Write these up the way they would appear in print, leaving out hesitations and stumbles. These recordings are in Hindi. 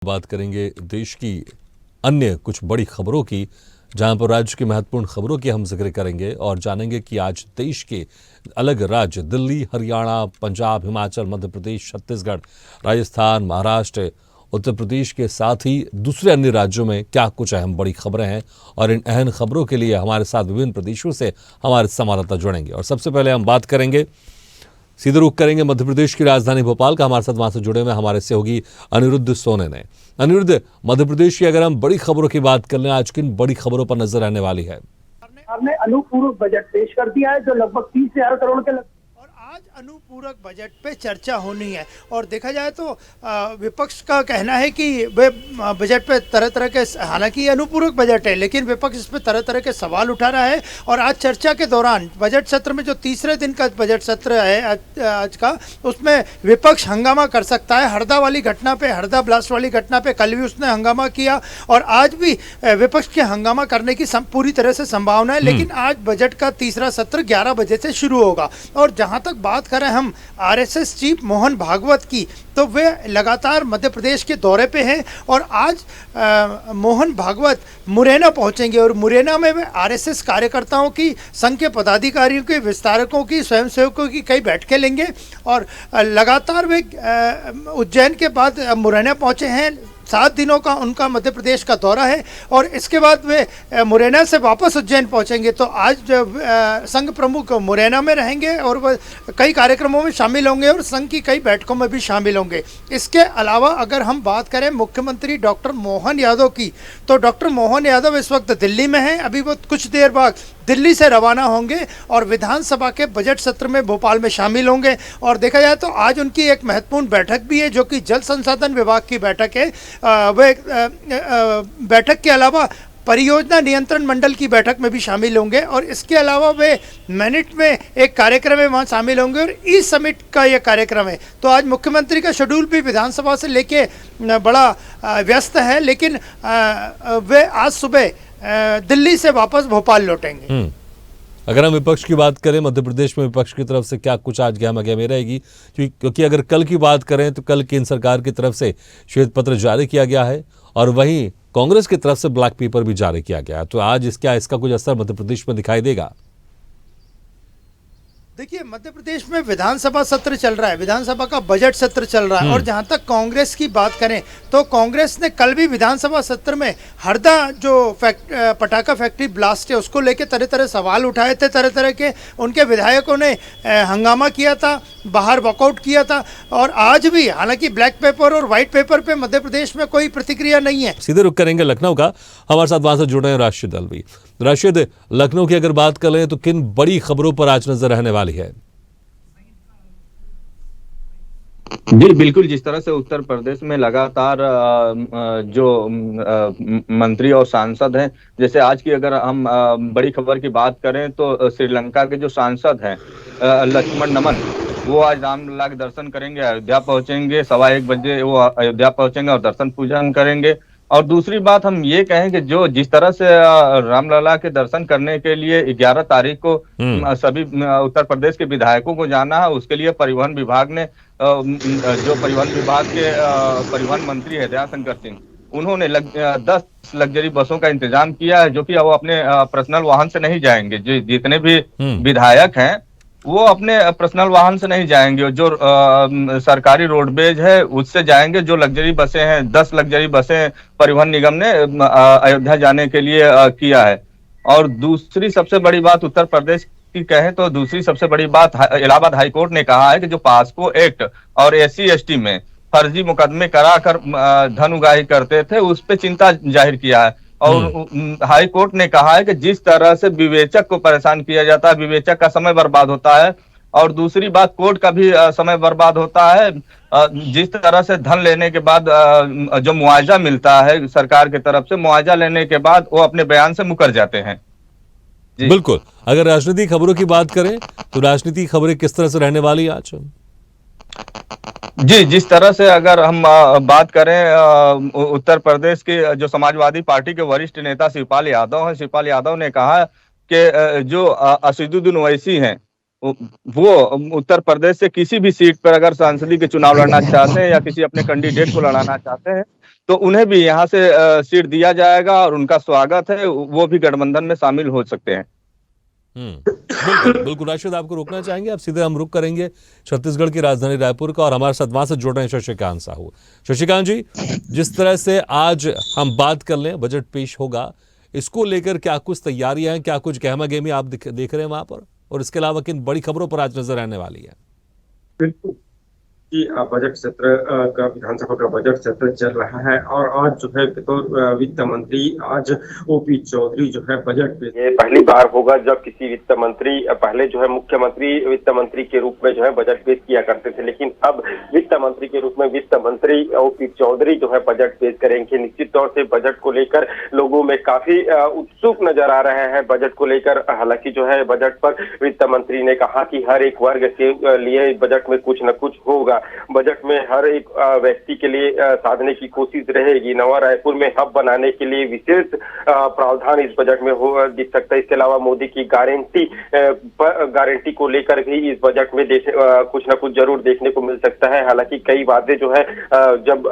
बात करेंगे देश की अन्य कुछ बड़ी खबरों की, जहां पर राज्य की महत्वपूर्ण खबरों की हम जिक्र करेंगे और जानेंगे कि आज देश के अलग राज्य दिल्ली, हरियाणा, पंजाब, हिमाचल, मध्य प्रदेश, छत्तीसगढ़, राजस्थान, महाराष्ट्र, उत्तर प्रदेश के साथ ही दूसरे अन्य राज्यों में क्या कुछ अहम बड़ी खबरें हैं। और इन अहम खबरों के लिए हमारे साथ विभिन्न प्रदेशों से हमारे संवाददाता जुड़ेंगे। और सबसे पहले हम बात करेंगे, सीधे रुख करेंगे मध्य प्रदेश की राजधानी भोपाल का। हमारे साथ वहां से जुड़े हुए हमारे सहयोगी अनिरुद्ध सोने ने। अनिरुद्ध, मध्य प्रदेश की अगर हम बड़ी खबरों की बात कर लें, आज किन बड़ी खबरों पर नजर रहने वाली है? सरकार ने अनुपूरक बजट पेश कर दिया है जो लगभग 30,000 करोड़ के और आज अनुपूरक बजट पे चर्चा होनी है। और देखा जाए तो विपक्ष का कहना है कि वे बजट पे तरह तरह के, हालांकि ये अनुपूरक बजट है लेकिन विपक्ष इस पे तरह तरह के सवाल उठा रहा है। और आज चर्चा के दौरान बजट सत्र में, जो तीसरे दिन का बजट सत्र है आज का, उसमें विपक्ष हंगामा कर सकता है। हरदा वाली घटना पे, हरदा ब्लास्ट वाली घटना पे कल भी उसने हंगामा किया और आज भी विपक्ष के हंगामा करने की पूरी तरह से संभावना है। लेकिन आज बजट का तीसरा सत्र 11 बजे से शुरू होगा। और जहां तक बात करें हम आरएसएस चीफ मोहन भागवत की, तो वे लगातार मध्य प्रदेश के दौरे पे हैं। और आज मोहन भागवत मुरैना पहुंचेंगे और मुरैना में वे आरएसएस कार्यकर्ताओं की, संघ के पदाधिकारियों के, विस्तारकों की, स्वयंसेवकों की कई बैठकें लेंगे। और लगातार वे उज्जैन के बाद मुरैना पहुंचे हैं। 7 दिनों का उनका मध्य प्रदेश का दौरा है और इसके बाद वे मुरैना से वापस उज्जैन पहुंचेंगे। तो आज संघ प्रमुख मुरैना में रहेंगे और वह कई कार्यक्रमों में शामिल होंगे और संघ की कई बैठकों में भी शामिल होंगे। इसके अलावा अगर हम बात करें मुख्यमंत्री डॉक्टर मोहन यादव की, तो डॉक्टर मोहन यादव इस वक्त दिल्ली में हैं। अभी वो कुछ देर बाद दिल्ली से रवाना होंगे और विधानसभा के बजट सत्र में भोपाल में शामिल होंगे। और देखा जाए तो आज उनकी एक महत्वपूर्ण बैठक भी है जो कि जल संसाधन विभाग की बैठक है। वे बैठक के अलावा परियोजना नियंत्रण मंडल की बैठक में भी शामिल होंगे। और इसके अलावा वे मिनट में एक कार्यक्रम में वहाँ शामिल होंगे और ई समिट का ये कार्यक्रम है। तो आज मुख्यमंत्री का शेड्यूल भी विधानसभा से लेके बड़ा व्यस्त है, लेकिन वे आज सुबह दिल्ली से वापस भोपाल लौटेंगे। अगर हम विपक्ष की बात करें, मध्य प्रदेश में विपक्ष की तरफ से क्या कुछ आज गहमा-गहमी रहेगी? क्योंकि अगर कल की बात करें तो कल केंद्र सरकार की तरफ से श्वेत पत्र जारी किया गया है और वहीं कांग्रेस की तरफ से ब्लैक पेपर भी जारी किया गया है। तो आज इसका कुछ असर मध्य प्रदेश में दिखाई देगा? देखिए, मध्य प्रदेश में विधानसभा सत्र चल रहा है, विधानसभा का बजट सत्र चल रहा है। और जहां तक कांग्रेस की बात करें तो कांग्रेस ने कल भी विधानसभा सत्र में हरदा जो पटाखा फैक्ट्री ब्लास्ट है उसको लेके तरह तरह सवाल उठाए थे। तरह तरह के उनके विधायकों ने हंगामा किया था, बाहर वॉकआउट किया था। और आज भी हालांकि ब्लैक पेपर और व्हाइट पेपर पे मध्य प्रदेश में कोई प्रतिक्रिया नहीं है। सीधे रुख करेंगे लखनऊ का। हमारे साथ वहां से जुड़े हैं राशिद अलवी। राशिद, लखनऊ की अगर बात कर लें तो किन बड़ी खबरों पर आज नजर रहने वाली है? जी बिल्कुल, जिस तरह से उत्तर प्रदेश में लगातार जो मंत्री और सांसद हैं, जैसे आज की अगर हम बड़ी खबर की बात करें तो श्रीलंका के जो सांसद हैं लक्ष्मण नमन, वो आज रामलला के दर्शन करेंगे, अयोध्या पहुंचेंगे। 1:15 बजे वो अयोध्या पहुंचेंगे और दर्शन पूजन करेंगे। और दूसरी बात हम ये कहें कि जो जिस तरह से रामलला के दर्शन करने के लिए 11 तारीख को सभी उत्तर प्रदेश के विधायकों को जाना है, उसके लिए परिवहन विभाग ने जो परिवहन विभाग के परिवहन मंत्री है दयाशंकर सिंह, उन्होंने 10 लग्जरी बसों का इंतजाम किया है, जो कि वो अपने पर्सनल वाहन से नहीं जाएंगे। जितने भी विधायक हैं वो अपने पर्सनल वाहन से नहीं जाएंगे, जो सरकारी रोडवेज है उससे जाएंगे। जो लग्जरी बसें हैं, 10 लग्जरी बसें परिवहन निगम ने अयोध्या जाने के लिए किया है। और दूसरी सबसे बड़ी बात उत्तर प्रदेश की कहें तो दूसरी सबसे बड़ी बात, इलाहाबाद हाईकोर्ट ने कहा है कि जो पास्को एक्ट और SC/ST में फर्जी मुकदमे कराकर धन उगाही करते थे, उस पर चिंता जाहिर किया है। और हाई कोर्ट ने कहा है कि जिस तरह से विवेचक को परेशान किया जाता है, विवेचक का समय बर्बाद होता है। और दूसरी बात, कोर्ट का भी समय बर्बाद होता है। जिस तरह से धन लेने के बाद जो मुआवजा मिलता है सरकार की तरफ से, मुआवजा लेने के बाद वो अपने बयान से मुकर जाते हैं। बिल्कुल। अगर राजनीतिक खबरों की बात करें तो राजनीतिक खबरें किस तरह से रहने वाली आज? जी, जिस तरह से अगर हम बात करें उत्तर प्रदेश के जो समाजवादी पार्टी के वरिष्ठ नेता शिवपाल यादव हैं, शिवपाल यादव ने कहा कि जो असदुद्दीन ओवैसी हैं वो उत्तर प्रदेश से किसी भी सीट पर अगर सांसदी के चुनाव लड़ना चाहते हैं या किसी अपने कैंडिडेट को लड़ाना चाहते हैं तो उन्हें भी यहाँ से सीट दिया जाएगा और उनका स्वागत है, वो भी गठबंधन में शामिल हो सकते हैं। बिल्कुल बिल्कुल। राशिद, आपको रोकना चाहेंगे? आप सीधे हम रुक करेंगे छत्तीसगढ़ की राजधानी रायपुर का और हमारे साथ वहां से जुड़ रहे हैं शशिकांत साहू। शशिकांत जी, जिस तरह से आज हम बात कर लें, बजट पेश होगा, इसको लेकर क्या कुछ तैयारियां हैं, क्या कुछ गहमा गहमी आप देख रहे हैं वहां पर, और इसके अलावा किन बड़ी खबरों पर आज नजर आने वाली है? बिल्कुल जी, बजट सत्र का विधानसभा का बजट सत्र चल रहा है और आज जो है बतौर वित्त मंत्री आज ओपी चौधरी जो है बजट पे, ये पहली बार होगा जब किसी वित्त मंत्री, पहले जो है मुख्यमंत्री वित्त मंत्री के रूप में जो है बजट पेश किया करते थे, लेकिन अब वित्त मंत्री के रूप में वित्त मंत्री ओपी चौधरी जो है बजट पेश करेंगे। निश्चित तौर से बजट को लेकर लोगों में काफी उत्सुक नजर आ रहे हैं बजट को लेकर। हालांकि जो है बजट पर वित्त मंत्री ने कहा कि हर एक वर्ग के लिए बजट में कुछ न कुछ होगा। बजट में हर एक व्यक्ति के लिए साधने की कोशिश रहेगी। नवा रायपुर में हब बनाने के लिए विशेष प्रावधान इस बजट में हो दिख सकता है। इसके अलावा मोदी की गारंटी को लेकर भी इस बजट में कुछ न कुछ जरूर देखने को मिल सकता है। हालांकि कई वादे जो है जब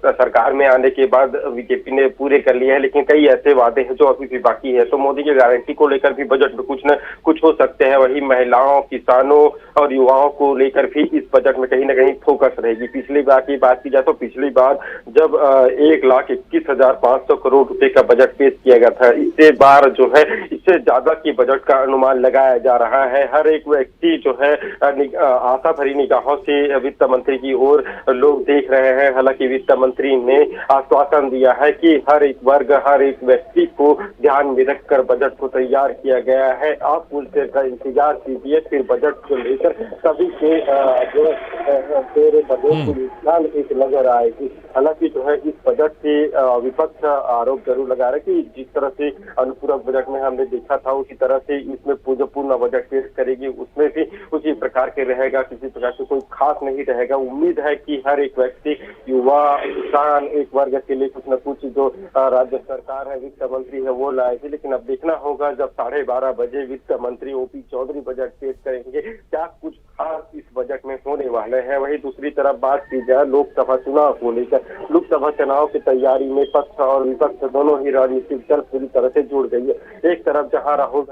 सरकार में आने के बाद बीजेपी ने पूरे कर लिए हैं, लेकिन कई ऐसे वादे हैं जो अभी भी बाकी है। तो मोदी की गारंटी को लेकर भी बजट में कुछ न कुछ हो सकते हैं। वही महिलाओं, किसानों और युवाओं को लेकर भी इस बजट में कहीं न कहीं फोकस रहेगी। पिछली बार की बात की जाए तो पिछली बार जब 1,21,500 करोड़ रुपए का बजट पेश किया गया था, इससे बार जो है इससे ज्यादा की बजट का अनुमान लगाया जा रहा है। हर एक व्यक्ति जो है आशा भरी निगाहों से वित्त मंत्री की ओर लोग देख रहे हैं। हालांकि वित्त मंत्री ने आश्वासन दिया है कि हर एक वर्ग, हर एक व्यक्ति को ध्यान में रखकर बजट को तैयार किया गया है। आप कुछ देर का इंतजार कीजिए, फिर बजट को लेकर सभी के जो एक नजर आएगी। हालांकि जो है इस बजट से विपक्ष आरोप जरूर लगा रहा है कि जिस तरह से अनुपूरक बजट में हमने देखा था, उसी तरह से इसमें पूर्ण बजट पेश करेगी, उसमें भी उसी प्रकार के रहेगा, किसी प्रकार से कोई खास नहीं रहेगा। उम्मीद है कि हर एक व्यक्ति, युवा, किसान, एक वर्ग के लिए कुछ न कुछ जो राज्य सरकार है, वित्त मंत्री है, वो लाएगी। लेकिन अब देखना होगा जब 12:30 बजे वित्त मंत्री ओपी चौधरी बजट पेश करेंगे, क्या कुछ खास इस बजट में होने वाले हैं। वहीं दूसरी तरफ बात की जाए लोकसभा चुनाव को लेकर, लोकसभा चुनाव की तैयारी में पक्ष और विपक्ष दोनों ही राजनीतिक दल पूरी तरह से जुड़ गई है। एक तरफ जहां राहुल,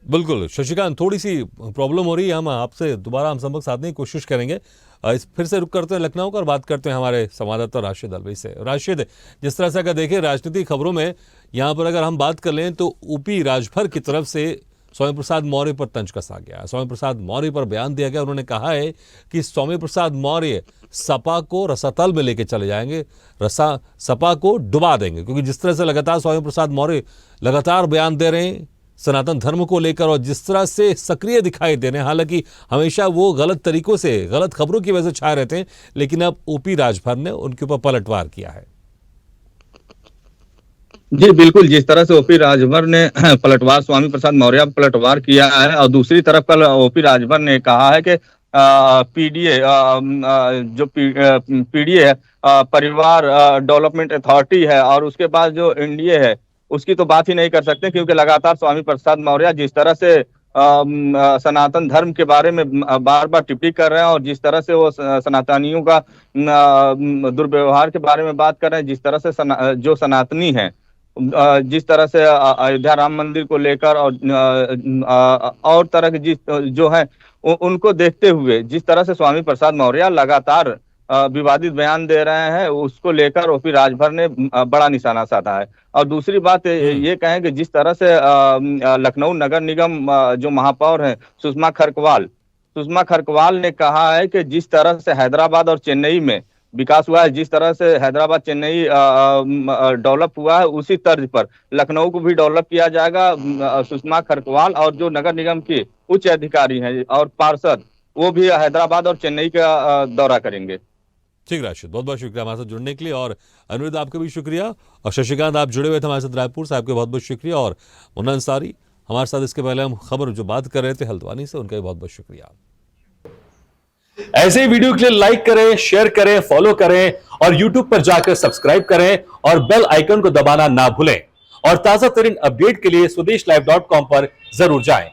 बिल्कुल शशिकांत, थोड़ी सी प्रॉब्लम हो रही है, हम आपसे दोबारा हम संपर्क साधने की कोशिश करेंगे। फिर से रुक करते हैं लखनऊ का और बात करते हैं हमारे संवाददाता राशिद अलवी से। राशिद, जिस तरह से अगर देखें राजनीतिक खबरों में यहाँ पर अगर हम बात कर लें तो ऊपी राजभर की तरफ से स्वामी प्रसाद मौर्य पर तंज कसा गया। स्वामी प्रसाद मौर्य पर बयान दिया गया। उन्होंने कहा है कि स्वामी प्रसाद मौर्य सपा को रसातल में लेके चले जाएंगे, सपा को डुबा देंगे, क्योंकि जिस तरह से लगातार स्वामी प्रसाद मौर्य लगातार बयान दे रहे हैं सनातन धर्म को लेकर और जिस तरह से सक्रिय दिखाई दे रहे हैं, हालांकि हमेशा वो गलत तरीकों से, गलत खबरों की वजह से छाए रहते हैं, लेकिन अब ओपी राजभर ने उनके ऊपर पलटवार किया है। जी बिल्कुल, जिस तरह से ओपी राजभर ने पलटवार, स्वामी प्रसाद मौर्य पलटवार किया है, और दूसरी तरफ कल ओपी राजभर ने कहा है कि पीडीए जो पीडीए है, परिवार डेवलपमेंट अथॉरिटी है, और उसके बाद जो एनडीए है उसकी तो बात ही नहीं कर सकते, क्योंकि लगातार स्वामी प्रसाद मौर्य जिस तरह से सनातन धर्म के बारे में बार बार टिप्पणी कर रहे हैं और जिस तरह से वो सनातनियों का दुर्व्यवहार के बारे में बात कर रहे हैं, जिस तरह से जो सनातनी हैं, जिस तरह से अयोध्या राम मंदिर को लेकर और तरह के जो है उनको देखते हुए जिस तरह से स्वामी प्रसाद मौर्य लगातार विवादित बयान दे रहे हैं, उसको लेकर ओपी राजभर ने बड़ा निशाना साधा है। और दूसरी बात ये कहें कि जिस तरह से लखनऊ नगर निगम जो महापौर हैं सुषमा खरकवाल ने कहा है कि जिस तरह से हैदराबाद और चेन्नई में विकास हुआ है, जिस तरह से हैदराबाद चेन्नई डेवलप हुआ है, उसी तर्ज पर लखनऊ को भी डेवलप किया जाएगा। सुषमा खरकवाल और जो नगर निगम के उच्च अधिकारी हैं और पार्षद, वो भी हैदराबाद और चेन्नई का दौरा करेंगे। ठीक राशिद, बहुत बहुत शुक्रिया हमारे साथ जुड़ने के लिए, और अनुरोध आपका भी शुक्रिया, और शशिकांत आप जुड़े हुए थे हमारे साथ रायपुर से, आपके बहुत बहुत शुक्रिया, और मुन्ना अंसारी हमारे साथ इसके पहले हम खबर जो बात कर रहे थे हल्द्वानी से, उनका भी बहुत बहुत शुक्रिया। ऐसे ही वीडियो के लिए लाइक करें, शेयर करें, फॉलो करें और यूट्यूब पर जाकर सब्सक्राइब करें और बेल आइकन को दबाना ना भूलें। और ताजा तरीन अपडेट के लिए स्वदेशलाइव.com पर जरूर जाएं।